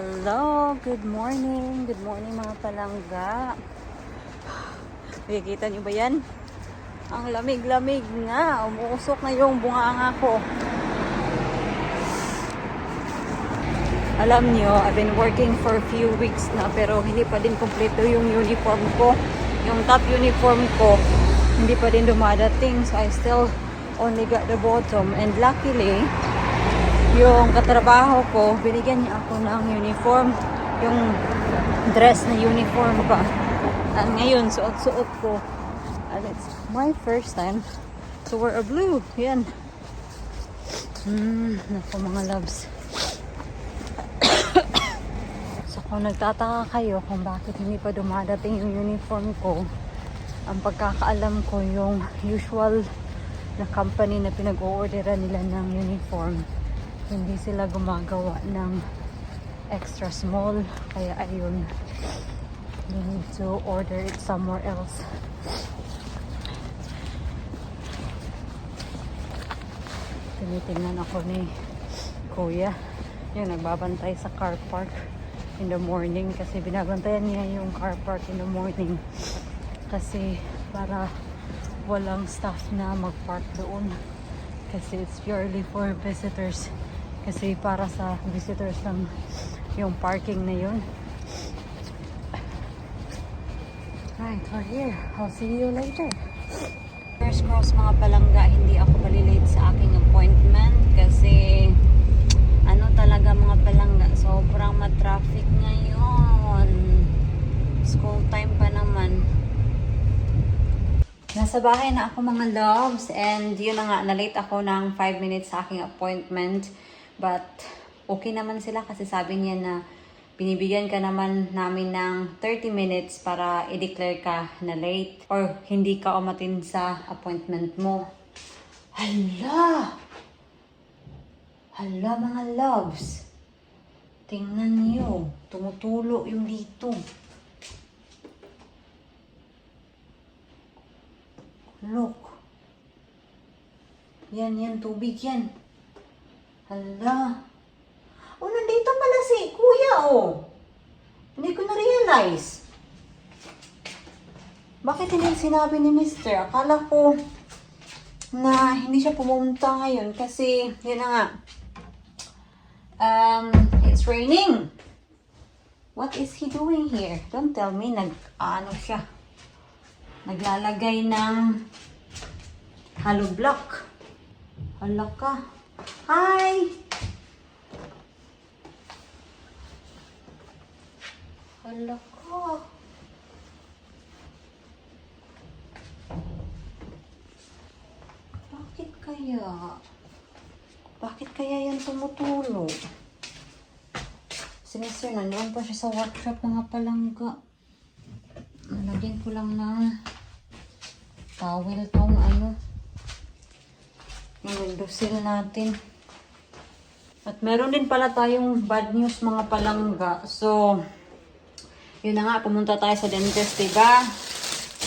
Hello, good morning. Good morning mga palangga. Nakikita niyo ba yan? Ang lamig-lamig nga. Umuusok na yung bunganga ko. Alam niyo, I've been working for a few weeks na pero hindi pa din kompleto yung uniform ko. Yung top uniform ko, hindi pa din dumadating. So I still only got the bottom. And luckily, yung katrabaho ko, binigyan niya ako ng uniform. Yung dress na uniform pa. At ngayon, suot-suot ko. And it's my first time to wear a blue. Yan. Naku mga loves. So kung nagtataka kayo kung bakit hindi pa dumadating yung uniform ko, ang pagkakaalam ko yung usual na company na pinag-o-orderan nila ng uniform, hindi sila gumagawa ng extra small, kaya ayun, you need to order it somewhere else. Tinitingnan ako ni kuya yung nagbabantay sa car park in the morning, kasi binabantayan niya yung car park in the morning kasi para walang staff na mag-park doon, kasi it's purely for visitors. Kasi para sa visitors lang yung parking na yun. Right, we're here. I'll see you later. First cross mga palangga, hindi ako malilate sa aking appointment kasi ano talaga mga palangga, sobrang matraffic ngayon. School time pa naman. Nasa bahay na ako mga loves, and yun na nga, na-late ako ng 5 minutes sa aking appointment. But okay naman sila kasi sabi niya na binibigyan ka naman namin ng 30 minutes para i-declare ka na late or hindi ka umatin sa appointment mo. Hala! Hala mga loves! Tingnan niyo, tumutulo yung dito. Look. Yan, tubig yan. Hala. Oh, nandito pala si kuya, oh. Hindi ko na-realize. Bakit hindi sinabi ni Mr.? Akala ko na hindi siya pumunta ngayon kasi, yun na nga. It's raining. What is he doing here? Don't tell me, ano siya. Naglalagay ng hollow block. Hala ka. Hi! Hala ka. Bakit kaya? Bakit kaya yan tumutulog? Si Mr. nandoon pa siya sa workshop mga palangga. Nalagyan ko lang ng towel tong yung windowsill natin. At meron din pala tayong bad news mga palangga. So, yun na nga, pumunta tayo sa dentist, diba?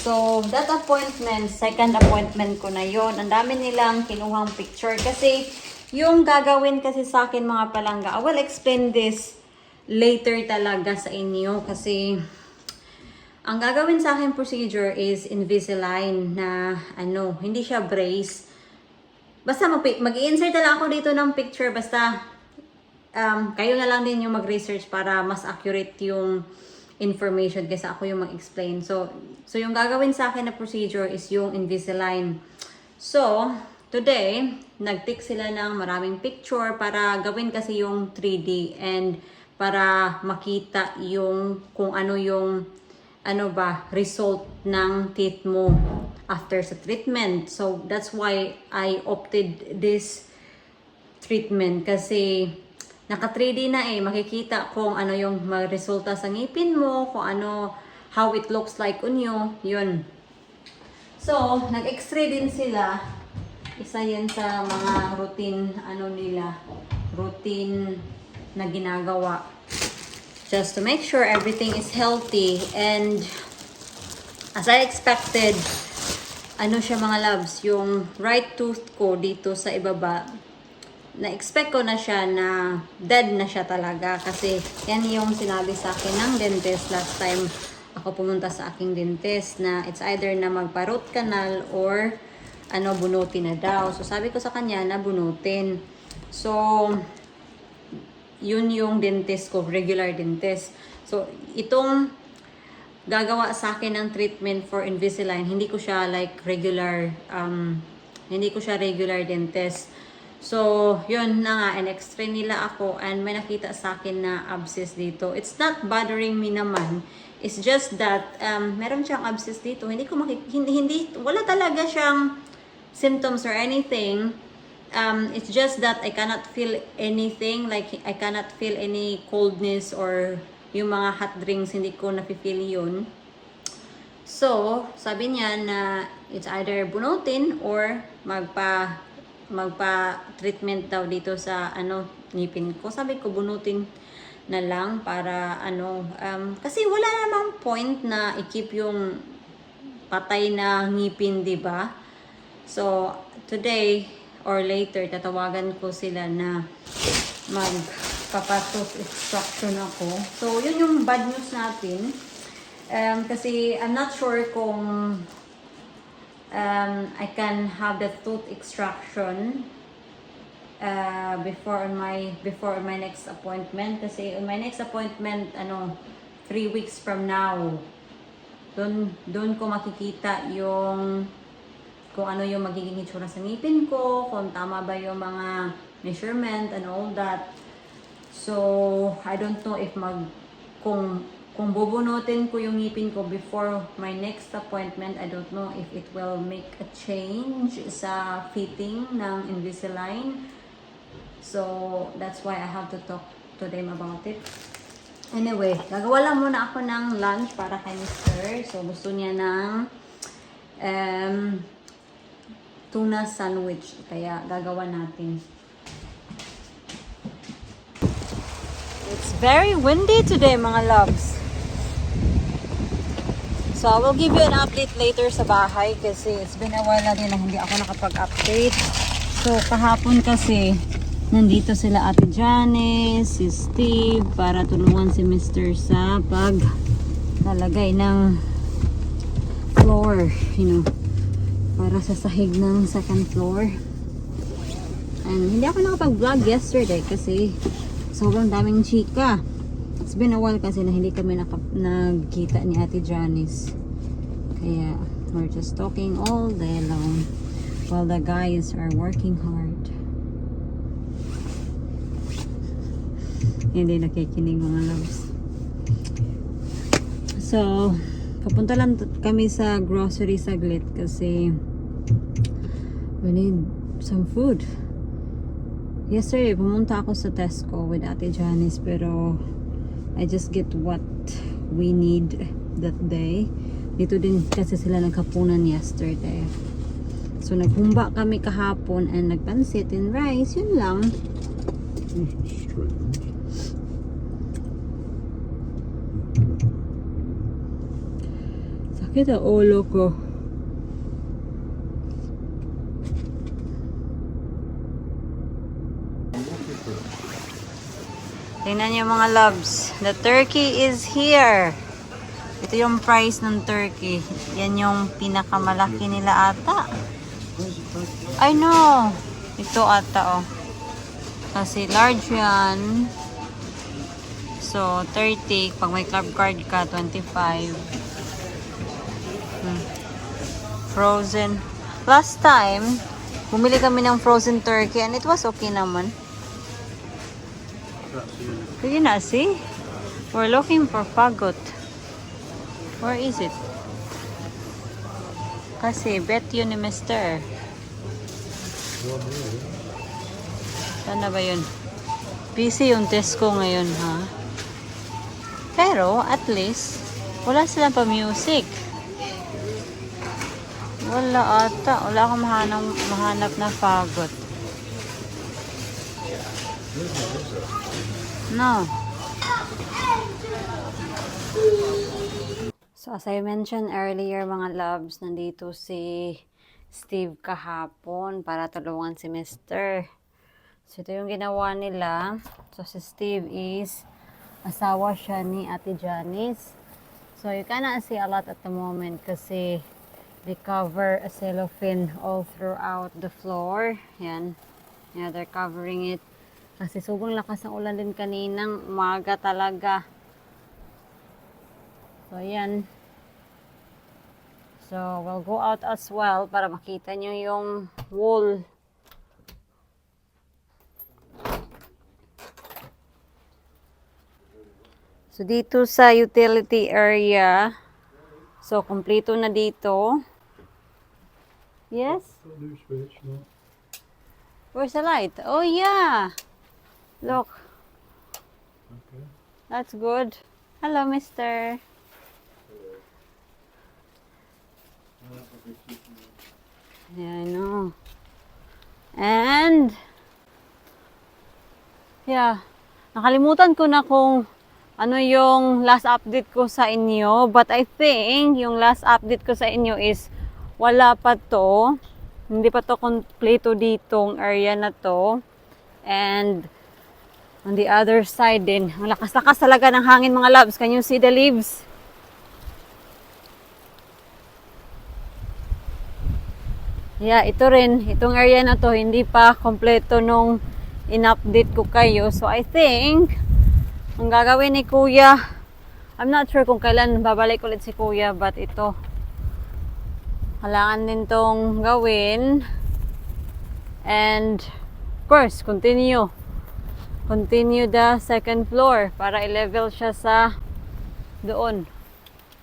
So, that appointment, second appointment ko na yon. Ang dami nilang kinuhang picture. Kasi, yung gagawin kasi sa akin mga palangga, I will explain this later talaga sa inyo. Kasi, ang gagawin sa akin procedure is Invisalign na, hindi siya brace. Basta mag-i-insert na lang ako dito ng picture. Basta, kayo na lang din yung mag-research para mas accurate yung information kaysa ako yung mag-explain. So yung gagawin sa akin na procedure is yung Invisalign. So, today, nag-take sila ng maraming picture para gawin kasi yung 3D and para makita yung kung ano yung result ng teeth mo after sa treatment. So, that's why I opted this treatment kasi naka 3D na makikita kung ano yung resulta sa ngipin mo, kung how it looks like on you, yun. So, nag-x-ray din sila. Isa yan sa mga routine, routine na ginagawa. Just to make sure everything is healthy. And as I expected, siya mga loves, yung right tooth ko dito sa ibaba, na-expect ko na siya na dead na siya talaga. Kasi yan yung sinabi sa akin ng dentist last time ako pumunta sa aking dentist, na it's either na magpa-root canal or bunutin na daw. So sabi ko sa kanya na bunutin. So yun yung dentist ko, regular dentist. So itong gagawa sa akin ng treatment for Invisalign, hindi ko siya like regular dentist. So, yun na nga, and x-ray nila ako and may nakita sa akin na abscess dito. It's not bothering me naman. It's just that meron siyang abscess dito. Wala talaga siyang symptoms or anything. It's just that I cannot feel anything, like I cannot feel any coldness or yung mga hot drinks, hindi ko nafe-feel yun. So, sabi niya na it's either bunutin or magpa-treatment daw dito sa ngipin ko. Sabi ko bunutin na lang para kasi wala namang point na i-keep yung patay na ngipin, 'di ba? So, today or later tatawagan ko sila na magpapa-tooth extraction ako. So, yun yung bad news natin. Kasi I'm not sure kung I can have the tooth extraction before my next appointment. Kasi on my next appointment 3 weeks from now, doon ko makikita yung kung ano yung magiging itsura sa ngipin ko, kung tama ba yung mga measurement and all that. So I don't know if kung bubunutin ko yung ngipin ko before my next appointment, I don't know if it will make a change sa fitting ng Invisalign. So, that's why I have to talk to them about it. Anyway, gagawa lang muna ako ng lunch para kay Mr. So, gusto niya ng tuna sandwich. Kaya, gagawa natin. It's very windy today, mga loves. So, I will give you an update later sa bahay kasi it's been a while na din na hindi ako nakapag-update. So, kahapon kasi nandito sila Ate Janice, si Steve, para tulungan si Mr. sa paglalagay ng floor, para sa sahig ng second floor. And hindi ako nakapag-vlog yesterday kasi sobrang daming chika. It's been a while kasi na hindi kami nagkita ni Ate Janice. Kaya we're just talking all day long while the guys are working hard. Hindi nakikinig, mga loves. So, papunta lang kami sa grocery saglit kasi we need some food. Yesterday, pumunta ako sa Tesco with Ate Janice, pero I just get what we need that day. Dito din kasi sila nagkapunan yesterday. So, naghumba kami kahapon and nagpansit and rice. Yun lang. Sakit ang ulo ko. Tingnan niyo, mga loves. The turkey is here. Ito yung price ng turkey. Yan yung pinakamalaki nila ata. I know. Ito ata, oh. Kasi large yan. So, 30. Pag may club card ka, 25. Frozen. Last time, bumili kami ng frozen turkey and it was okay naman. Do you not see? We're looking for fagot. Where is it? Kasi bet yun ni Mr. Saan na ba yun? Busy yung Tesco ngayon, ha? Pero, at least, wala silang pa-music. Wala ata. Wala akong mahanap na fagot. No. So, as I mentioned earlier, mga loves, nandito si Steve kahapon para tulungan si Mr. So, ito yung ginawa nila. So, si Steve is asawa siya ni Ate Janice. So, you cannot see a lot at the moment kasi they cover a cellophane all throughout the floor. Yan. Yeah, they're covering it. Kasi sobrang lakas ng ulan din kaninang umaga talaga. So, yan. So, we'll go out as well para makita nyo yung wall. So, dito sa utility area, so, kompleto na dito. Yes? Where's the light? Oh, yeah. Look. Okay. That's good. Hello, mister. Yeah, I know. And, yeah, nakalimutan ko na kung ano yung last update ko sa inyo. But I think yung last update ko sa inyo is wala pa to. Hindi pa to kompleto ditong area na to. And on the other side din, ang lakas-lakas talaga ng hangin mga loves. Can you see the leaves? Yeah, ito rin. Itong area na to, hindi pa kompleto nung in-update ko kayo. So, I think, ang gagawin ni Kuya, I'm not sure kung kailan babalik ulit si Kuya, but ito, kailangan din tong gawin. And, of course, continue the second floor para i-level siya sa doon.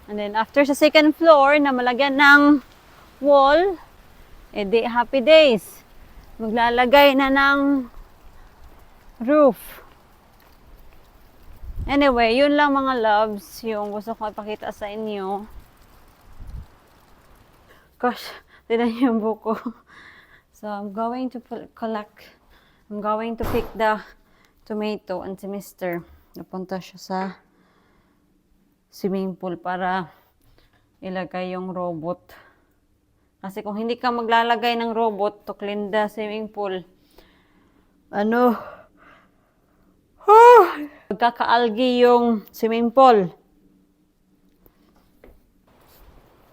And then, after sa second floor, na malagyan ng wall, edi happy days. Maglalagay na ng roof. Anyway, yun lang mga loves, yung gusto ko ipakita sa inyo. Gosh, tinan niyo yung buko. So, I'm going to pick the tomato, and si Mr. napunta siya sa swimming pool para ilagay yung robot. Kasi kung hindi ka maglalagay ng robot to clean the swimming pool, magkaka-algae yung swimming pool.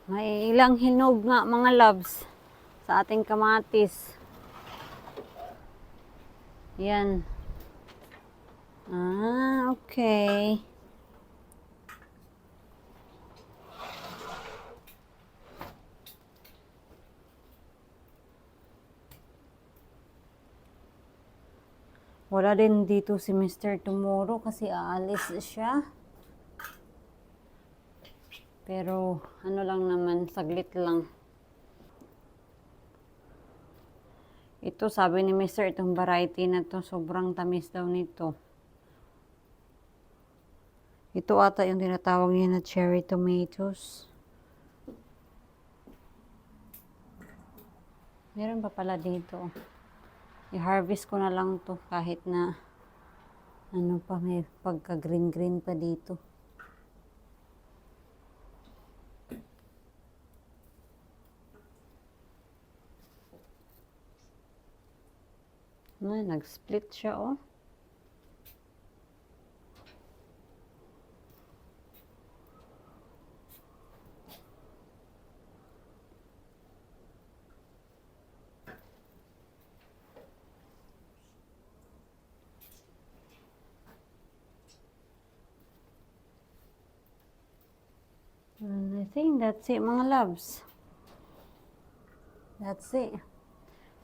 May ilang hinog nga mga loves sa ating kamatis. Yan. Ah, okay. Wala din dito si Mr. tomorrow kasi aalis siya. Pero ano lang naman, saglit lang. Ito sabi ni Mr. itong variety na to, sobrang tamis daw nito. Ito ata yung tinatawag niya na cherry tomatoes. Meron pa pala dito. I-harvest ko na lang to kahit na ano pa, may pagka green pa dito. Ay, nag-split siya oh. And I think that's it mga loves. That's it.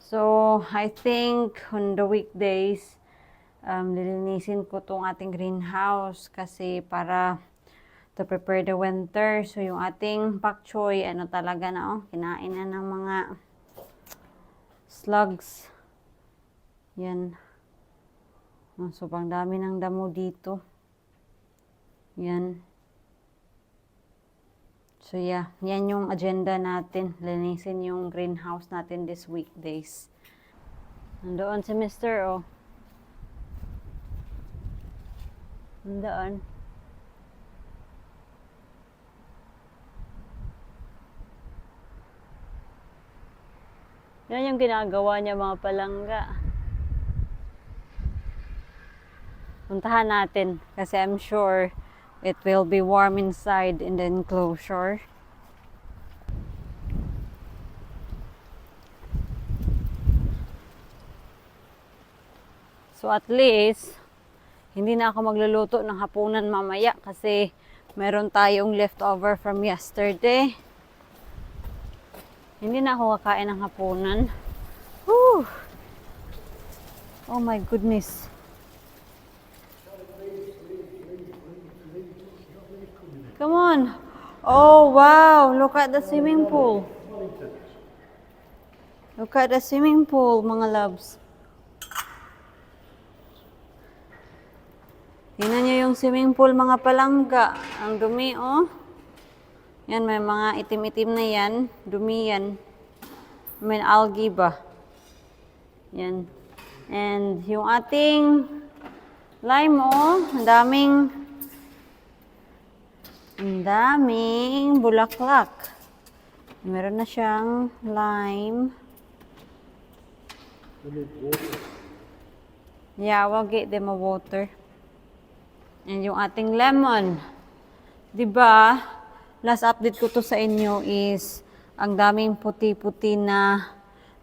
So, I think on the weekdays, lilinisin ko tong ating greenhouse kasi para to prepare the winter. So, yung ating pak choy, ano talaga na oh, kinain na ng mga slugs. Yan. Sobrang dami ng damo dito. Yan. So yeah, yan yung agenda natin. Linisin yung greenhouse natin this weekdays. Nandoon si Mr. Oh. Nandoon. Yan yung ginagawa niya mga palangga. Puntahan natin kasi I'm sure it will be warm inside in the enclosure. So at least, hindi na ako magluluto ng hapunan mamaya kasi meron tayong leftover from yesterday. Hindi na ako kakain ng hapunan. Whew! Oh my goodness. Come on. Oh wow, look at the swimming pool. Look at the swimming pool, mga loves. Tingnan nyo yung swimming pool, mga palangga. Ang dumi, oh. Yan, may mga itim-itim na yan. Dumi yan. May algae ba? Yan. And yung ating lime, oh. Ang daming bulaklak. Meron na siyang lime. Yeah, we'll get them a water. And yung ating lemon. 'Di ba? Last update ko to sa inyo is ang daming puti-puti na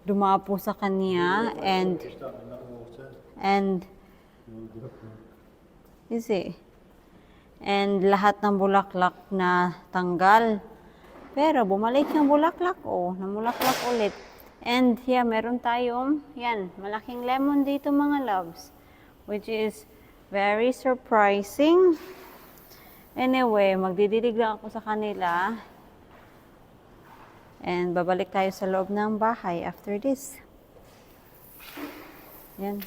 dumapo sa kanya and you see, and lahat ng bulaklak na tanggal. Pero bumalik yung bulaklak, oh, namulaklak ulit. And yeah, meron tayong yan, malaking lemon dito, mga loves, which is very surprising. Anyway, magdidilig lang ako sa kanila. And babalik tayo sa loob ng bahay after this. Yan.